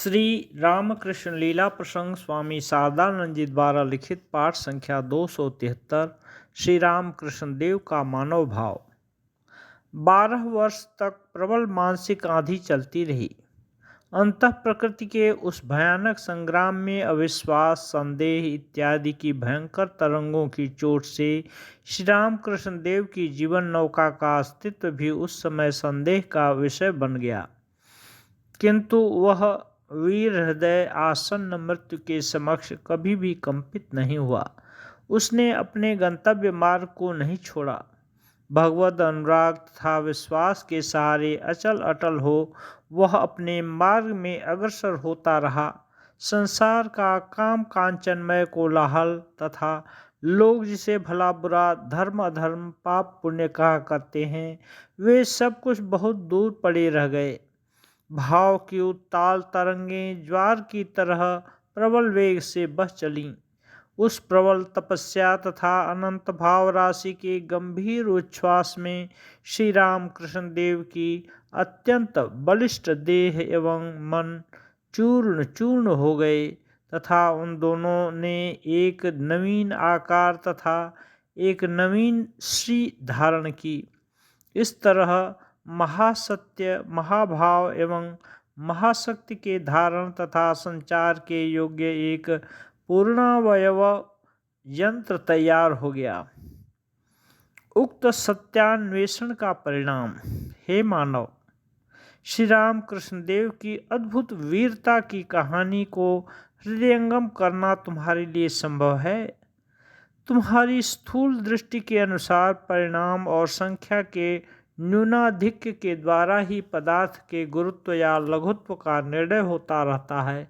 श्री रामकृष्ण लीला प्रसंग स्वामी शारदानंद जी द्वारा लिखित पाठ संख्या 273। श्री रामकृष्ण देव का मानव भाव। 12 वर्ष तक प्रबल मानसिक आंधी चलती रही। अंतः प्रकृति के उस भयानक संग्राम में अविश्वास, संदेह इत्यादि की भयंकर तरंगों की चोट से श्री रामकृष्ण देव की जीवन नौका का अस्तित्व भी उस समय संदेह का विषय बन गया। किंतु वह वीर हृदय आसन्न मृत्यु के समक्ष कभी भी कंपित नहीं हुआ। उसने अपने गंतव्य मार्ग को नहीं छोड़ा। भगवद अनुराग तथा विश्वास के सहारे अचल अटल हो वह अपने मार्ग में अग्रसर होता रहा। संसार का काम कांचनमय कोलाहल तथा लोग जिसे भला बुरा, धर्म अधर्म, पाप पुण्य कहा करते हैं, वे सब कुछ बहुत दूर पड़े रह गए। भाव की उत्ताल तरंगें ज्वार की तरह प्रबल वेग से बह चलीं। उस प्रबल तपस्या तथा अनंत भाव राशि के गंभीर उच्छ्वास में श्री राम कृष्ण देव की अत्यंत बलिष्ठ देह एवं मन चूर्ण चूर्ण हो गए तथा उन दोनों ने एक नवीन आकार तथा एक नवीन श्री धारण की। इस तरह महासत्य, महाभाव एवं महाशक्ति के धारण तथा संचार के योग्य एक पूर्णावयव यंत्र तैयार हो गया। उक्त सत्यान्वेषण का परिणाम, हे मानव, श्री राम कृष्ण देव की अद्भुत वीरता की कहानी को हृदयंगम करना तुम्हारे लिए संभव है। तुम्हारी स्थूल दृष्टि के अनुसार परिणाम और संख्या के न्यूनाधिक्य के द्वारा ही पदार्थ के गुरुत्व या लघुत्व का निर्णय होता रहता है,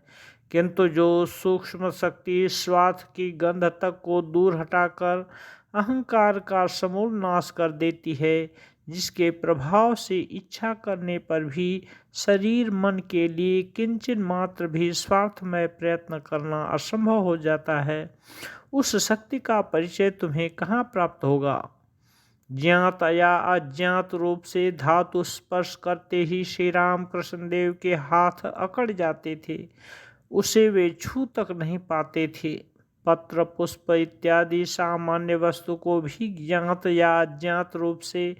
किंतु जो सूक्ष्म शक्ति स्वार्थ की गंध तक को दूर हटाकर अहंकार का समूल नाश कर देती है, जिसके प्रभाव से इच्छा करने पर भी शरीर मन के लिए किंचित मात्र भी स्वार्थमय प्रयत्न करना असंभव हो जाता है, उस शक्ति का परिचय तुम्हें कहाँ प्राप्त होगा। ज्ञात या अज्ञात रूप से धातु स्पर्श करते ही श्री राम कृष्ण देव के हाथ अकड़ जाते थे। उसे वे छू तक नहीं पाते थे। पत्र, पुष्प इत्यादि सामान्य वस्तु को भी ज्ञात या अज्ञात रूप से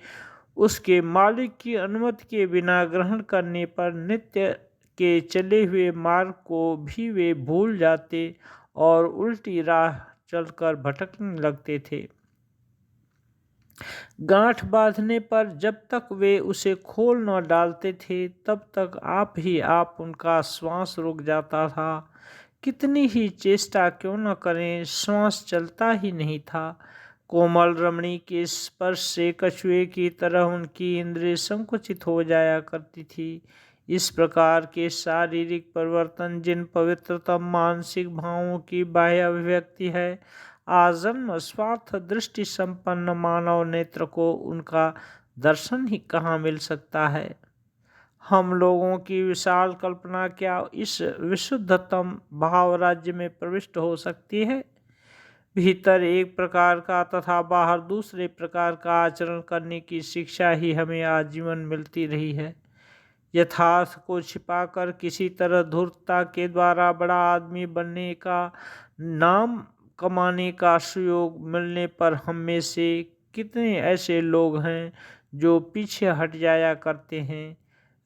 उसके मालिक की अनुमति के बिना ग्रहण करने पर नित्य के चले हुए मार्ग को भी वे भूल जाते और उल्टी राह चलकर भटकने लगते थे। गांठ बांधने पर जब तक वे उसे खोल न डालते थे, तब तक आप ही आप उनका श्वास रुक जाता था। कितनी ही चेष्टा क्यों न करें, श्वास चलता ही नहीं था। कोमल रमणी के स्पर्श से कछुए की तरह उनकी इंद्रिय संकुचित हो जाया करती थी। इस प्रकार के शारीरिक परिवर्तन जिन पवित्रतम मानसिक भावों की बाह्य अभिव्यक्ति है, आजन्म स्वार्थ दृष्टि संपन्न मानव नेत्र को उनका दर्शन ही कहाँ मिल सकता है। हम लोगों की विशाल कल्पना क्या इस विशुद्धतम भाव राज्य में प्रविष्ट हो सकती है। भीतर एक प्रकार का तथा बाहर दूसरे प्रकार का आचरण करने की शिक्षा ही हमें आजीवन मिलती रही है। यथार्थ को छिपाकर किसी तरह धूर्तता के द्वारा बड़ा आदमी बनने का नाम कमाने का सुयोग मिलने पर हम में से कितने ऐसे लोग हैं जो पीछे हट जाया करते हैं।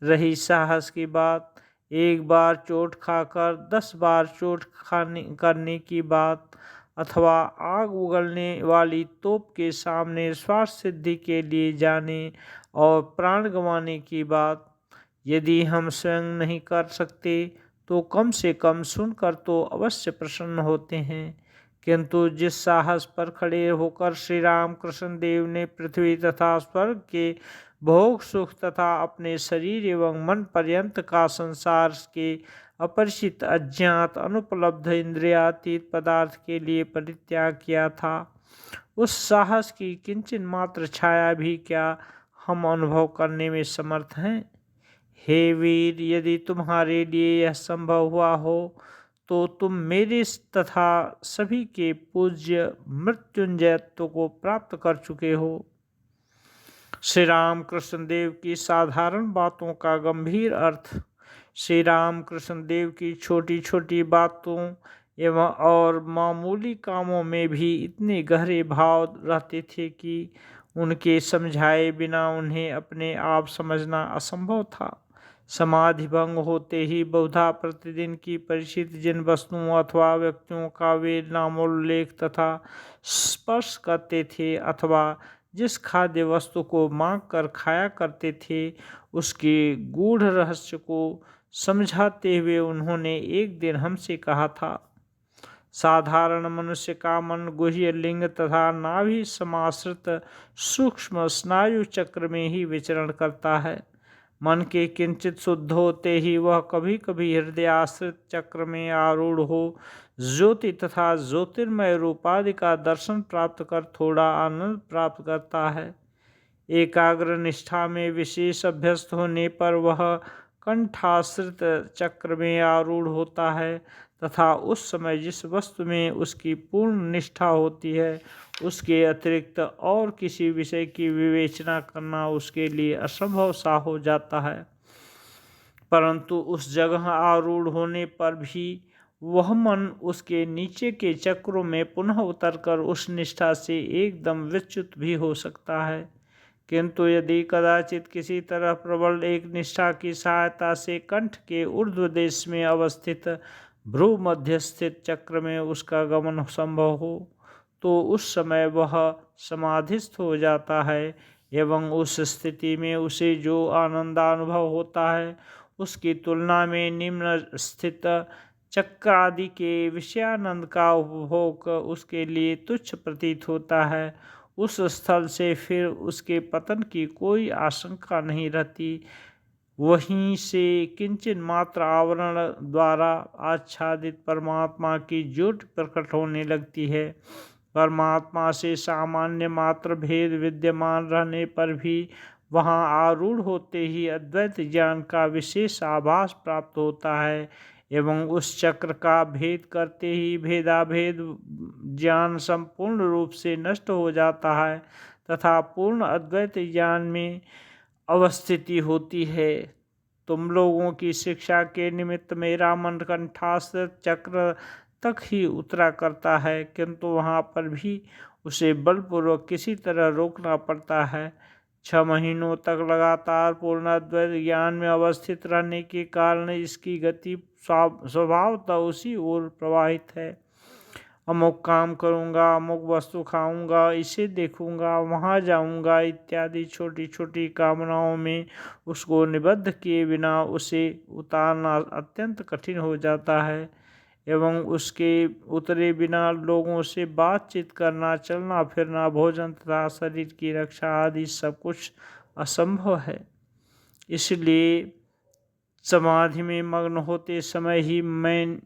रही साहस की बात, एक बार चोट खाकर 10 बार चोट खाने करने की बात, अथवा आग उगलने वाली तोप के सामने स्वार्थ सिद्धि के लिए जाने और प्राण गंवाने की बात, यदि हम स्वयं नहीं कर सकते तो कम से कम सुनकर तो अवश्य प्रसन्न होते हैं। किंतु जिस साहस पर खड़े होकर श्री राम कृष्ण देव ने पृथ्वी तथा स्वर्ग के भोग सुख तथा अपने शरीर एवं मन पर्यंत का संसार के अपरिचित, अज्ञात, अनुपलब्ध, इंद्रियातीत पदार्थ के लिए परित्याग किया था, उस साहस की किंचित मात्र छाया भी क्या हम अनुभव करने में समर्थ हैं। हे वीर, यदि तुम्हारे लिए यह संभव हुआ हो तो तुम मेरे तथा सभी के पूज्य मृत्युंजयत्व को प्राप्त कर चुके हो। श्री राम कृष्ण देव की साधारण बातों का गंभीर अर्थ श्री राम कृष्ण देव की छोटी छोटी बातों एवं और मामूली कामों में भी इतने गहरे भाव रहते थे कि उनके समझाए बिना उन्हें अपने आप समझना असंभव था। समाधि भंग होते ही बहुधा प्रतिदिन की परिचित जिन वस्तुओं अथवा व्यक्तियों का वे नामोल्लेख तथा स्पर्श करते थे अथवा जिस खाद्य वस्तु को मांग कर खाया करते थे, उसके गूढ़ रहस्य को समझाते हुए उन्होंने एक दिन हमसे कहा था, साधारण मनुष्य का मन गुह्य लिंग तथा नाभि समाश्रित सूक्ष्म स्नायु चक्र में ही विचरण करता है। मन के किंचित शुद्ध होते ही वह कभी कभी हृदयाश्रित चक्र में आरूढ़ हो ज्योति तथा ज्योतिर्मय रूपादि का दर्शन प्राप्त कर थोड़ा आनंद प्राप्त करता है। एकाग्र निष्ठा में विशेष अभ्यस्त होने पर वह कंठाश्रित चक्र में आरूढ़ होता है तथा उस समय जिस वस्तु में उसकी पूर्ण निष्ठा होती है, उसके अतिरिक्त और किसी विषय की विवेचना करना उसके लिए असंभव सा हो जाता है। परंतु उस जगह आरूढ़ होने पर भी वह मन उसके नीचे के चक्रों में पुनः उतरकर उस निष्ठा से एकदम विच्युत भी हो सकता है। किंतु यदि कदाचित किसी तरह प्रबल एक निष्ठा की सहायता से कंठ के ऊर्ध्व देश में अवस्थित भ्रू मध्य स्थित चक्र में उसका गमन संभव हो, तो उस समय वह समाधिस्थ हो जाता है एवं उस स्थिति में उसे जो आनंदानुभव होता है, उसकी तुलना में निम्न स्थित चक्र आदि के विषयानंद का उपभोग उसके लिए तुच्छ प्रतीत होता है। उस स्थल से फिर उसके पतन की कोई आशंका नहीं रहती। वहीं से किंचन मात्र आवरण द्वारा आच्छादित परमात्मा की ज्योति प्रकट होने लगती है। परमात्मा से सामान्य मात्र भेद विद्यमान रहने पर भी वहाँ आरूढ़ होते ही अद्वैत ज्ञान का विशेष आभास प्राप्त होता है एवं उस चक्र का भेद करते ही भेदाभेद ज्ञान संपूर्ण रूप से नष्ट हो जाता है तथा पूर्ण अद्वैत ज्ञान में अवस्थिति होती है। तुम लोगों की शिक्षा के निमित्त मेरा मन कंठाश्रित चक्र तक ही उतरा करता है, किंतु वहाँ पर भी उसे बलपूर्वक किसी तरह रोकना पड़ता है। 6 महीनों तक लगातार पूर्ण अद्वैत ज्ञान में अवस्थित रहने के कारण इसकी गति स्वभावतः उसी ओर प्रवाहित है। अमुक काम करूँगा, अमुक वस्तु खाऊंगा, इसे देखूंगा, वहाँ जाऊंगा इत्यादि छोटी छोटी कामनाओं में उसको निबद्ध किए बिना उसे उतारना अत्यंत कठिन हो जाता है एवं उसके उतरे बिना लोगों से बातचीत करना, चलना फिरना, भोजन तथा शरीर की रक्षा आदि सब कुछ असंभव है। इसलिए समाधि में मग्न होते समय ही मैं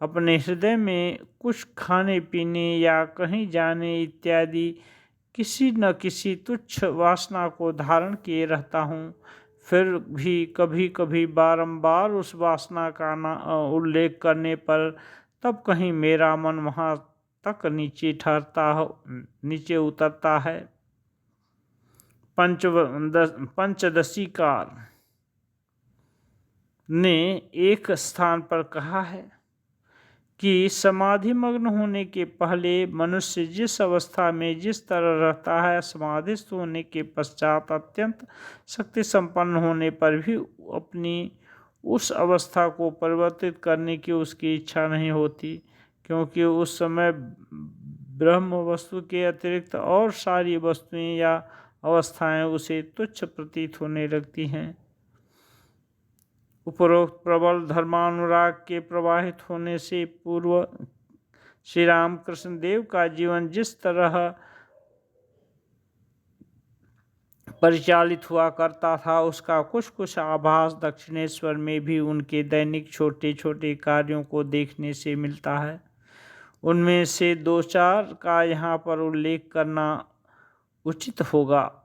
अपने हृदय में कुछ खाने पीने या कहीं जाने इत्यादि किसी न किसी तुच्छ वासना को धारण किए रहता हूँ। फिर भी कभी कभी बारंबार उस वासना का उल्लेख करने पर तब कहीं मेरा मन वहाँ तक नीचे उतरता है। पंचदशीकार ने एक स्थान पर कहा है कि समाधि मग्न होने के पहले मनुष्य जिस अवस्था में जिस तरह रहता है, समाधिस्थ होने के पश्चात अत्यंत शक्ति संपन्न होने पर भी अपनी उस अवस्था को परिवर्तित करने की उसकी इच्छा नहीं होती, क्योंकि उस समय ब्रह्म वस्तु के अतिरिक्त और सारी वस्तुएं या अवस्थाएं उसे तुच्छ प्रतीत होने लगती हैं। उपरोक्त प्रबल धर्मानुराग के प्रवाहित होने से पूर्व श्री रामकृष्ण देव का जीवन जिस तरह परिचालित हुआ करता था, उसका कुछ कुछ आभास दक्षिणेश्वर में भी उनके दैनिक छोटे छोटे कार्यों को देखने से मिलता है। उनमें से 2-4 का यहाँ पर उल्लेख करना उचित होगा।